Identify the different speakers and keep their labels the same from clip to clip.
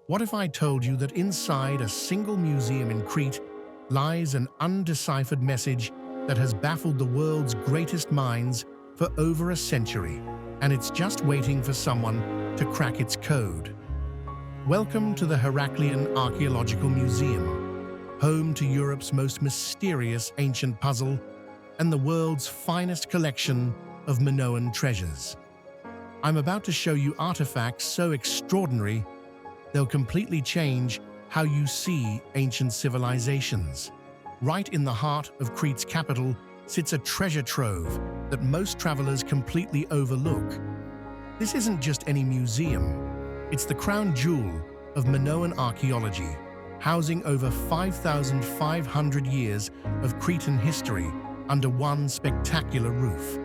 Speaker 1: What if I told you that inside a single museum in Crete lies an undeciphered message that has baffled the world's greatest minds for over a century, and it's just waiting for someone to crack its code? Welcome to the Heraklion Archaeological Museum, home to Europe's most mysterious ancient puzzle and the world's finest collection of Minoan treasures. I'm about to show you artifacts so extraordinary they'll completely change how you see ancient civilizations. Right in the heart of Crete's capital sits a treasure trove that most travelers completely overlook. This isn't just any museum. It's the crown jewel of Minoan archaeology, housing over 5,500 years of Cretan history under one spectacular roof.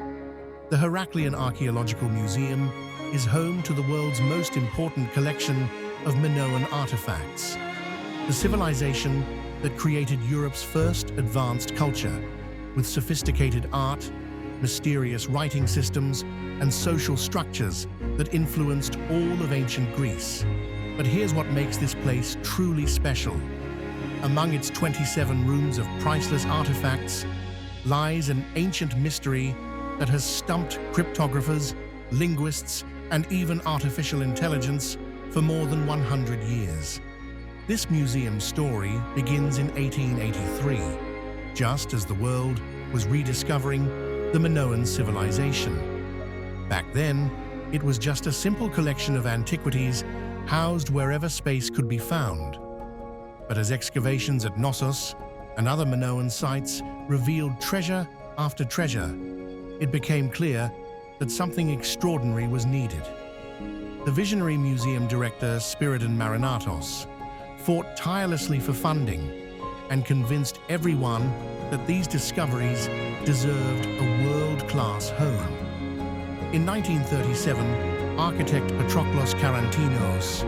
Speaker 1: The Heraklion Archaeological Museum is home to the world's most important collection of Minoan artifacts, the civilization that created Europe's first advanced culture, with sophisticated art, mysterious writing systems, and social structures that influenced all of ancient Greece. But here's what makes this place truly special. Among its 27 rooms of priceless artifacts lies an ancient mystery that has stumped cryptographers, linguists, and even artificial intelligence for more than 100 years. This museum's story begins in 1883, just as the world was rediscovering the Minoan civilization. Back then, it was just a simple collection of antiquities housed wherever space could be found. But as excavations at Knossos and other Minoan sites revealed treasure after treasure, it became clear that something extraordinary was needed. The visionary museum director Spyridon Marinatos fought tirelessly for funding and convinced everyone that these discoveries deserved a world-class home. In 1937, architect Patroklos Karantinos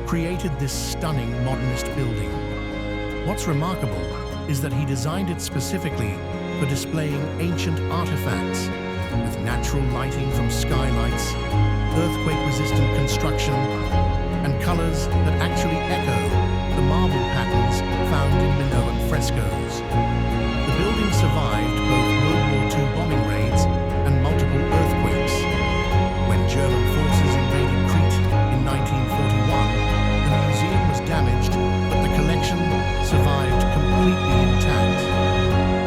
Speaker 1: created this stunning modernist building. What's remarkable is that he designed it specifically for displaying ancient artifacts, with natural lighting from skylights, earthquake-resistant construction, and colors that actually echo the marble patterns found in Minoan frescoes. The building survived both World War II bombing raids and multiple earthquakes. When German forces invaded Crete in 1941, the museum was damaged, but the collection survived completely intact.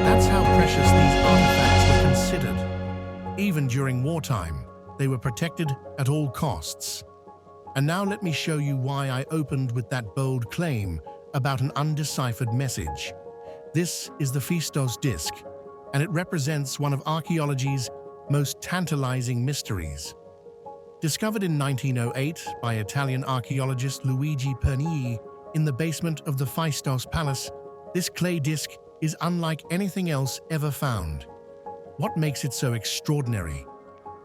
Speaker 1: That's how precious these artifacts were considered. Even during wartime, they were protected at all costs. And now let me show you why I opened with that bold claim about an undeciphered message. This is the Phaistos Disc, and it represents one of archaeology's most tantalizing mysteries. Discovered in 1908 by Italian archaeologist Luigi Perni in the basement of the Phaistos Palace, this clay disc is unlike anything else ever found. What makes it so extraordinary?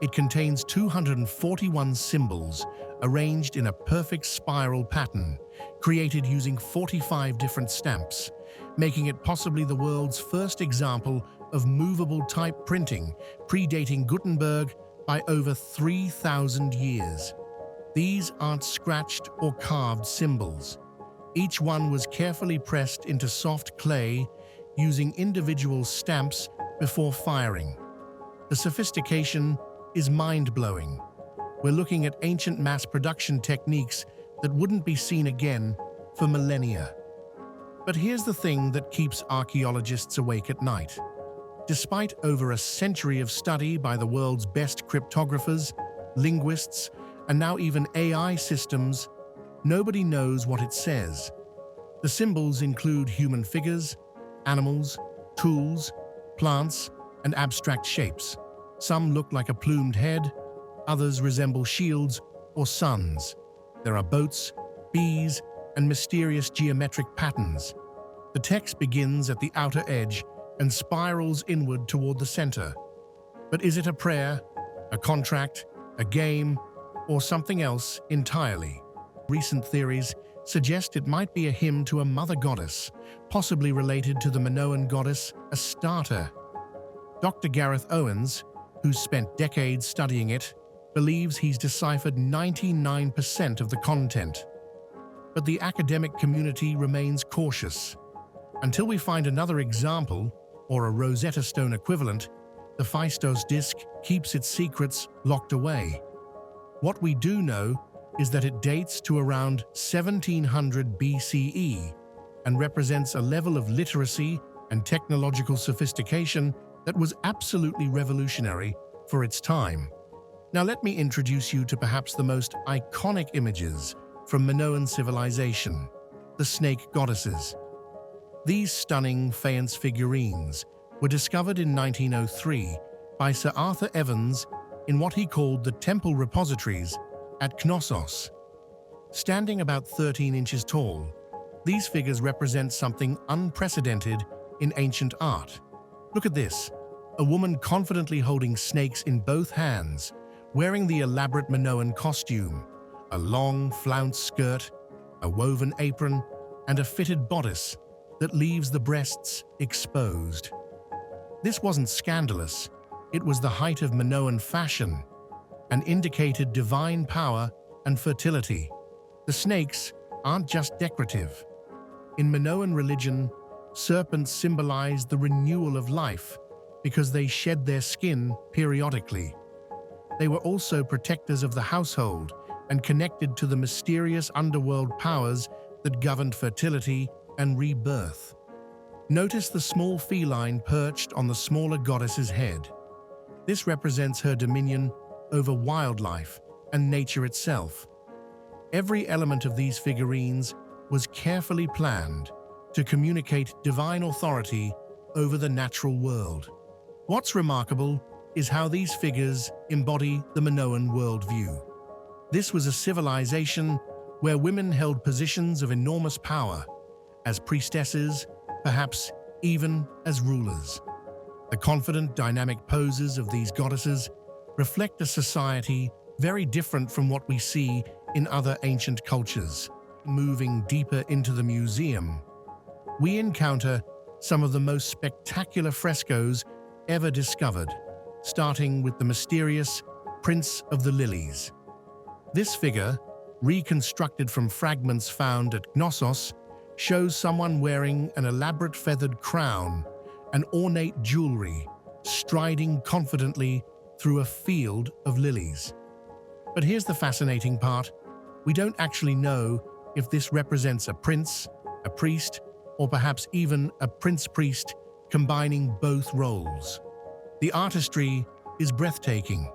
Speaker 1: It contains 241 symbols arranged in a perfect spiral pattern, created using 45 different stamps, making it possibly the world's first example of movable type printing, predating Gutenberg by over 3,000 years. These aren't scratched or carved symbols. Each one was carefully pressed into soft clay using individual stamps before firing. The sophistication is mind-blowing. We're looking at ancient mass production techniques that wouldn't be seen again for millennia. But here's the thing that keeps archaeologists awake at night. Despite over a century of study by the world's best cryptographers, linguists, and now even AI systems, nobody knows what it says. The symbols include human figures, animals, tools, plants, and abstract shapes. Some look like a plumed head, others resemble shields or suns. There are boats, bees, and mysterious geometric patterns. The text begins at the outer edge and spirals inward toward the center. But is it a prayer, a contract, a game, or something else entirely? Recent theories suggest it might be a hymn to a mother goddess, possibly related to the Minoan goddess Astarte. Dr. Gareth Owens, who's spent decades studying it, believes he's deciphered 99% of the content. but the academic community remains cautious. Until we find another example, or a Rosetta Stone equivalent, the Phaistos Disc keeps its secrets locked away. What we do know is that it dates to around 1700 BCE and represents a level of literacy and technological sophistication that was absolutely revolutionary for its time. Now let me introduce you to perhaps the most iconic images from Minoan civilization, the snake goddesses. These stunning faience figurines were discovered in 1903 by Sir Arthur Evans in what he called the temple repositories at Knossos. Standing about 13 inches tall, these figures represent something unprecedented in ancient art. Look at this, a woman confidently holding snakes in both hands, wearing the elaborate Minoan costume, a long flounced skirt, a woven apron, and a fitted bodice that leaves the breasts exposed. This wasn't scandalous, it was the height of Minoan fashion and indicated divine power and fertility. The snakes aren't just decorative. In Minoan religion, serpents symbolized the renewal of life because they shed their skin periodically. They were also protectors of the household and connected to the mysterious underworld powers that governed fertility and rebirth. Notice the small feline perched on the smaller goddess's head. This represents her dominion over wildlife and nature itself. Every element of these figurines was carefully planned to communicate divine authority over the natural world. What's remarkable is how these figures embody the Minoan worldview. This was a civilization where women held positions of enormous power, as priestesses, perhaps even as rulers. The confident, dynamic poses of these goddesses reflect a society very different from what we see in other ancient cultures. Moving deeper into the museum, we encounter some of the most spectacular frescoes ever discovered, starting with the mysterious Prince of the Lilies. This figure, reconstructed from fragments found at Knossos, shows someone wearing an elaborate feathered crown and ornate jewelry, striding confidently through a field of lilies. But here's the fascinating part. We don't actually know if this represents a prince, a priest, or perhaps even a prince-priest combining both roles. The artistry is breathtaking.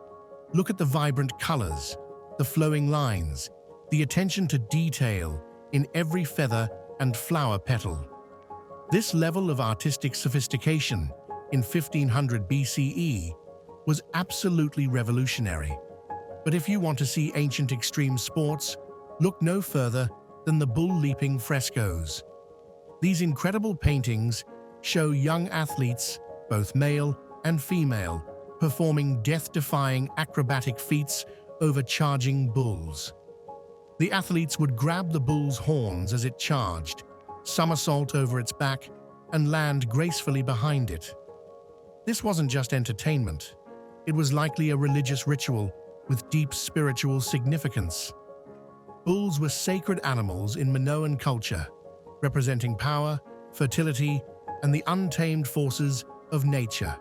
Speaker 1: Look at the vibrant colors, the flowing lines, the attention to detail in every feather and flower petal. This level of artistic sophistication in 1500 BCE was absolutely revolutionary. But if you want to see ancient extreme sports, look no further than the bull-leaping frescoes. These incredible paintings show young athletes, both male and female, performing death-defying acrobatic feats over charging bulls. The athletes would grab the bull's horns as it charged, somersault over its back, and land gracefully behind it. This wasn't just entertainment. It was likely a religious ritual with deep spiritual significance. Bulls were sacred animals in Minoan culture, representing power, fertility, and the untamed forces of nature.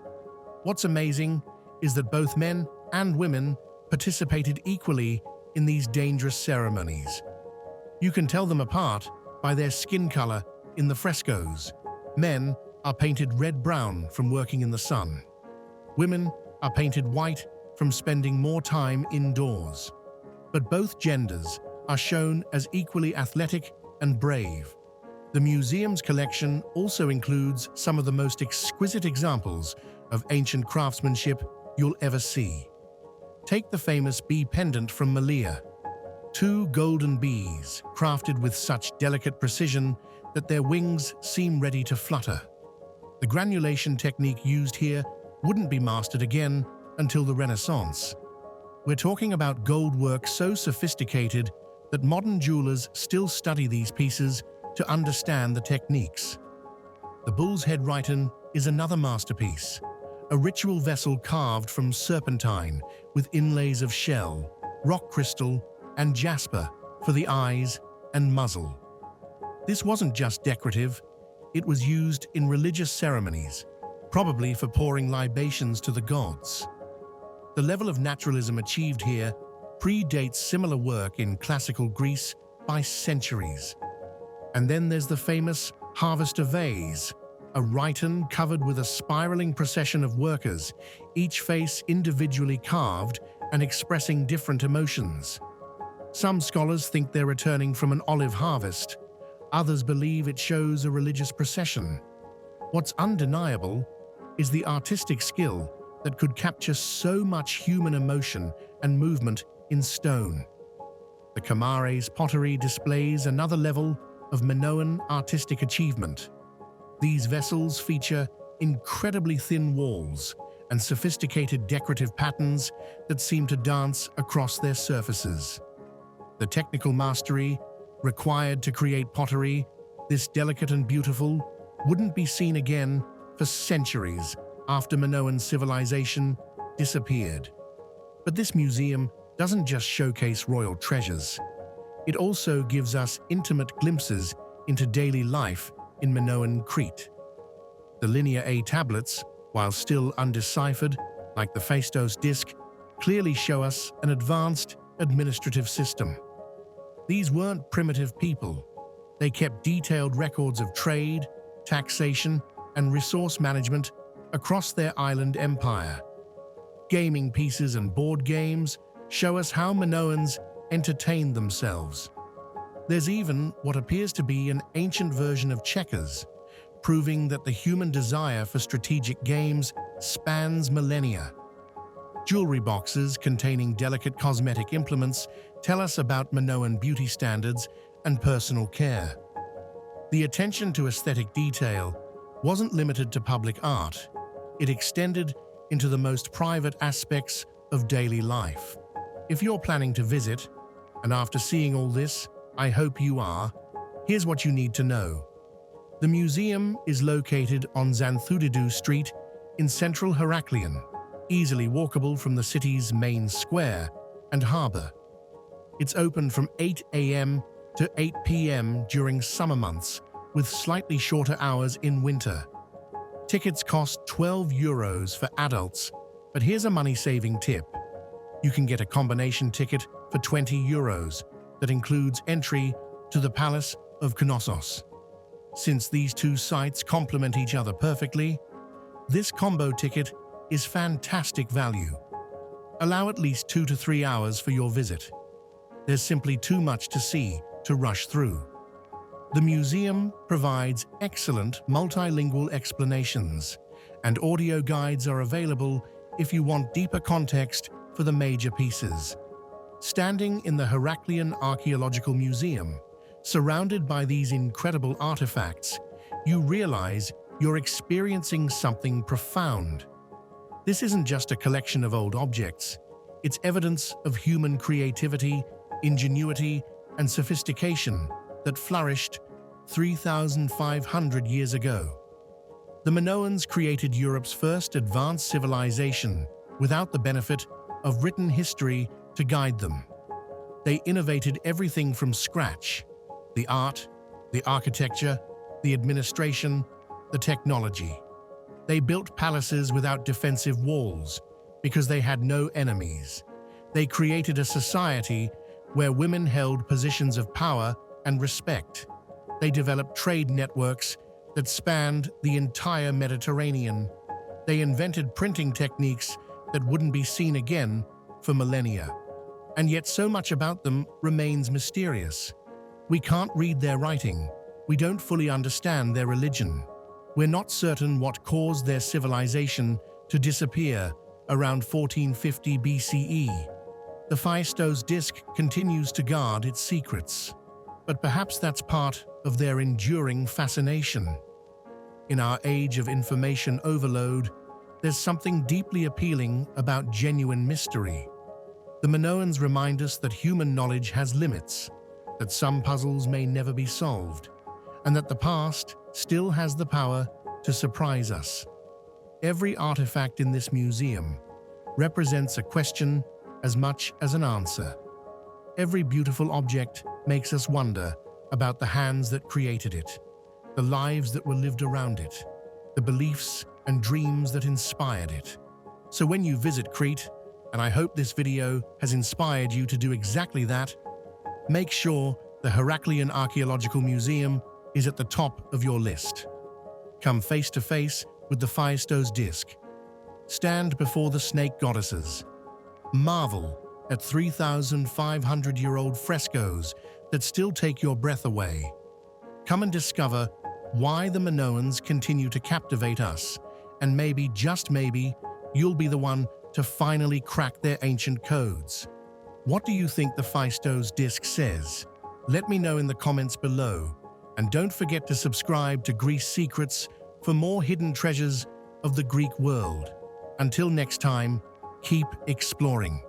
Speaker 1: What's amazing is that both men and women participated equally in these dangerous ceremonies. You can tell them apart by their skin color in the frescoes. Men are painted red-brown from working in the sun. Women are painted white from spending more time indoors. But both genders are shown as equally athletic and brave. The museum's collection also includes some of the most exquisite examples of ancient craftsmanship you'll ever see. Take the famous bee pendant from Malea. Two golden bees crafted with such delicate precision that their wings seem ready to flutter. The granulation technique used here wouldn't be mastered again until the Renaissance. We're talking about goldwork so sophisticated that modern jewelers still study these pieces to understand the techniques. The bull's head Rhyton is another masterpiece, a ritual vessel carved from serpentine with inlays of shell, rock crystal, and jasper for the eyes and muzzle. This wasn't just decorative, it was used in religious ceremonies, probably for pouring libations to the gods. The level of naturalism achieved here predates similar work in classical Greece by centuries. And then there's the famous harvester vase, a Rhyton covered with a spiraling procession of workers, each face individually carved and expressing different emotions. Some scholars think they're returning from an olive harvest. Others believe it shows a religious procession. What's undeniable is the artistic skill that could capture so much human emotion and movement in stone. The Kamares Pottery displays another level of Minoan artistic achievement. These vessels feature incredibly thin walls and sophisticated decorative patterns that seem to dance across their surfaces. The technical mastery required to create pottery, this delicate and beautiful, wouldn't be seen again for centuries after Minoan civilization disappeared. But this museum doesn't just showcase royal treasures. It also gives us intimate glimpses into daily life in Minoan Crete. The Linear A tablets, while still undeciphered, like the Phaistos Disc, clearly show us an advanced administrative system. These weren't primitive people. They kept detailed records of trade, taxation, and resource management across their island empire. Gaming pieces and board games show us how Minoans entertained themselves. There's even what appears to be an ancient version of checkers, proving that the human desire for strategic games spans millennia. Jewelry boxes containing delicate cosmetic implements tell us about Minoan beauty standards and personal care. The attention to aesthetic detail wasn't limited to public art. It extended into the most private aspects of daily life. If you're planning to visit, and after seeing all this, I hope you are, here's what you need to know. The museum is located on Xanthoudidou Street in central Heraklion, easily walkable from the city's main square and harbour. It's open from 8 a.m. to 8 p.m. during summer months, with slightly shorter hours in winter. Tickets cost €12 for adults, but here's a money-saving tip. You can get a combination ticket for €20 that includes entry to the Palace of Knossos. Since these two sites complement each other perfectly, this combo ticket is fantastic value. Allow at least 2 to 3 hours for your visit. There's simply too much to see to rush through. The museum provides excellent multilingual explanations, and audio guides are available if you want deeper context for the major pieces. Standing in the Heraklion Archaeological Museum, surrounded by these incredible artifacts, you realize you're experiencing something profound. This isn't just a collection of old objects, it's evidence of human creativity, ingenuity, and sophistication that flourished 3,500 years ago. The Minoans created Europe's first advanced civilization without the benefit of written history to guide them. They innovated everything from scratch: the art, the architecture, the administration, the technology. They built palaces without defensive walls because they had no enemies. They created a society where women held positions of power and respect. They developed trade networks that spanned the entire Mediterranean. They invented printing techniques that wouldn't be seen again for millennia. And yet so much about them remains mysterious. We can't read their writing. We don't fully understand their religion. We're not certain what caused their civilization to disappear around 1450 BCE. The Phaistos Disc continues to guard its secrets, but perhaps that's part of their enduring fascination. In our age of information overload, there's something deeply appealing about genuine mystery. The Minoans remind us that human knowledge has limits, that some puzzles may never be solved, and that the past still has the power to surprise us. Every artifact in this museum represents a question as much as an answer. Every beautiful object makes us wonder about the hands that created it, the lives that were lived around it, the beliefs and dreams that inspired it. So when you visit Crete, and I hope this video has inspired you to do exactly that, make sure the Heraklion Archaeological Museum is at the top of your list. Come face to face with the Phaistos Disc. Stand before the snake goddesses. Marvel at 3,500-year-old frescoes that still take your breath away. Come and discover why the Minoans continue to captivate us, and maybe, just maybe, you'll be the one to finally crack their ancient codes. What do you think the Phaistos Disc says? Let me know in the comments below, and don't forget to subscribe to Greece Secrets for more hidden treasures of the Greek world. Until next time, keep exploring.